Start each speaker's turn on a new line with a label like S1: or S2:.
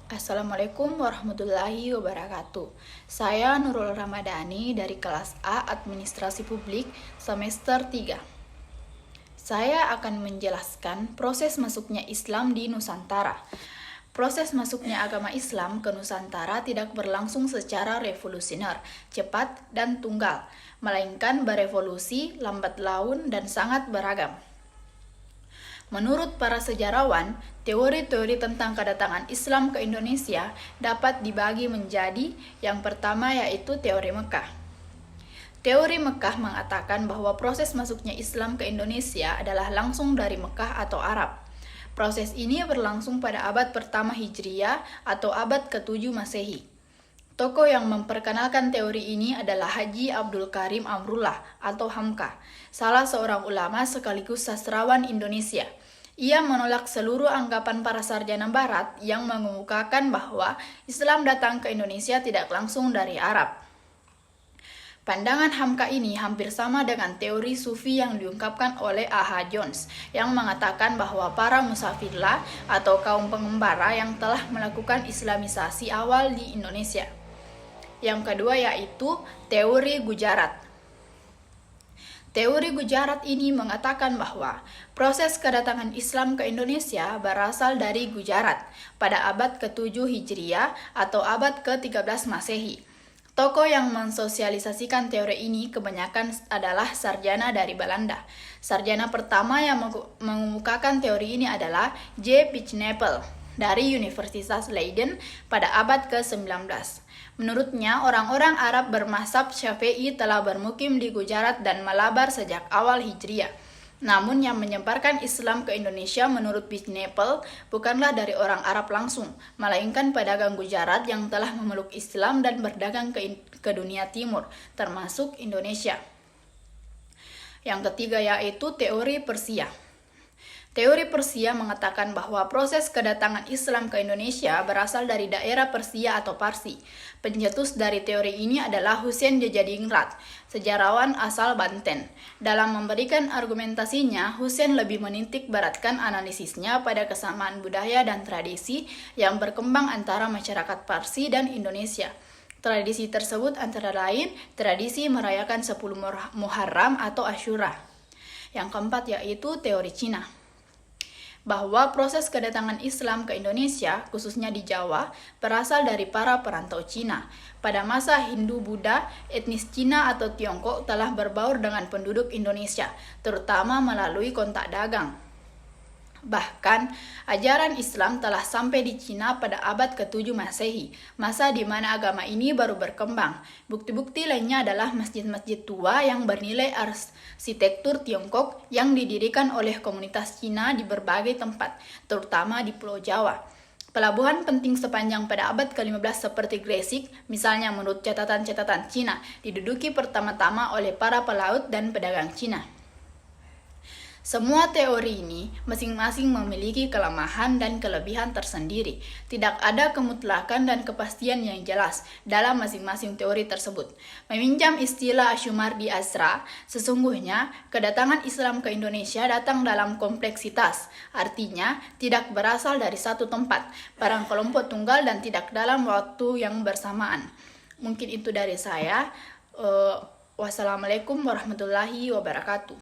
S1: Assalamualaikum warahmatullahi wabarakatuh. Saya Nurul Ramadhani dari kelas A Administrasi Publik semester 3. Saya akan menjelaskan proses masuknya Islam di Nusantara. Proses masuknya agama Islam ke Nusantara tidak berlangsung secara revolusioner, cepat dan tunggal, melainkan berevolusi, lambat laun, dan sangat beragam. Menurut para sejarawan, teori-teori tentang kedatangan Islam ke Indonesia dapat dibagi menjadi yang pertama yaitu teori Mekah. Teori Mekah mengatakan bahwa proses masuknya Islam ke Indonesia adalah langsung dari Mekah atau Arab. Proses ini berlangsung pada abad pertama Hijriah atau abad ke-7 Masehi. Tokoh yang memperkenalkan teori ini adalah Haji Abdul Karim Amrullah atau Hamka, salah seorang ulama sekaligus sastrawan Indonesia. Ia menolak seluruh anggapan para sarjana barat yang mengemukakan bahwa Islam datang ke Indonesia tidak langsung dari Arab. Pandangan Hamka ini hampir sama dengan teori Sufi yang diungkapkan oleh A.H. Jones yang mengatakan bahwa para musafirlah atau kaum pengembara yang telah melakukan Islamisasi awal di Indonesia. Yang kedua yaitu teori Gujarat. Teori Gujarat ini mengatakan bahwa proses kedatangan Islam ke Indonesia berasal dari Gujarat pada abad ke-7 Hijriah atau abad ke-13 Masehi. Tokoh yang mensosialisasikan teori ini kebanyakan adalah sarjana dari Belanda. Sarjana pertama yang mengemukakan teori ini adalah J. Picknapple dari Universitas Leiden pada abad ke-19. Menurutnya, orang-orang Arab bermazhab Syafi'i telah bermukim di Gujarat dan Malabar sejak awal Hijriah. Namun yang menyebarkan Islam ke Indonesia menurut Picknapple bukanlah dari orang Arab langsung, melainkan pedagang Gujarat yang telah memeluk Islam dan berdagang ke dunia timur, termasuk Indonesia. Yang ketiga yaitu teori Persia. Teori Persia mengatakan bahwa proses kedatangan Islam ke Indonesia berasal dari daerah Persia atau Parsi. Pencetus dari teori ini adalah Husain Jajadingrat, sejarawan asal Banten. Dalam memberikan argumentasinya, Husain lebih menitik beratkan analisisnya pada kesamaan budaya dan tradisi yang berkembang antara masyarakat Parsi dan Indonesia. Tradisi tersebut antara lain tradisi merayakan 10 Muharram atau Asyura. Yang keempat yaitu teori Cina, bahwa proses kedatangan Islam ke Indonesia, khususnya di Jawa, berasal dari para perantau Cina. Pada masa Hindu-Buddha, etnis Cina atau Tiongkok telah berbaur dengan penduduk Indonesia, terutama melalui kontak dagang. Bahkan, ajaran Islam telah sampai di Cina pada abad ke-7 Masehi, masa di mana agama ini baru berkembang. Bukti-bukti lainnya adalah masjid-masjid tua yang bernilai arsitektur Tiongkok yang didirikan oleh komunitas Cina di berbagai tempat, terutama di Pulau Jawa. Pelabuhan penting sepanjang pada abad ke-15 seperti Gresik, misalnya menurut catatan-catatan Cina, diduduki pertama-tama oleh para pelaut dan pedagang Cina. Semua teori ini masing-masing memiliki kelemahan dan kelebihan tersendiri. Tidak ada kemutlakan dan kepastian yang jelas dalam masing-masing teori tersebut. Meminjam istilah Ashumardi Azra, sesungguhnya kedatangan Islam ke Indonesia datang dalam kompleksitas. Artinya, tidak berasal dari satu tempat, barang kelompok tunggal dan tidak dalam waktu yang bersamaan. Mungkin itu dari saya. Wassalamualaikum warahmatullahi wabarakatuh.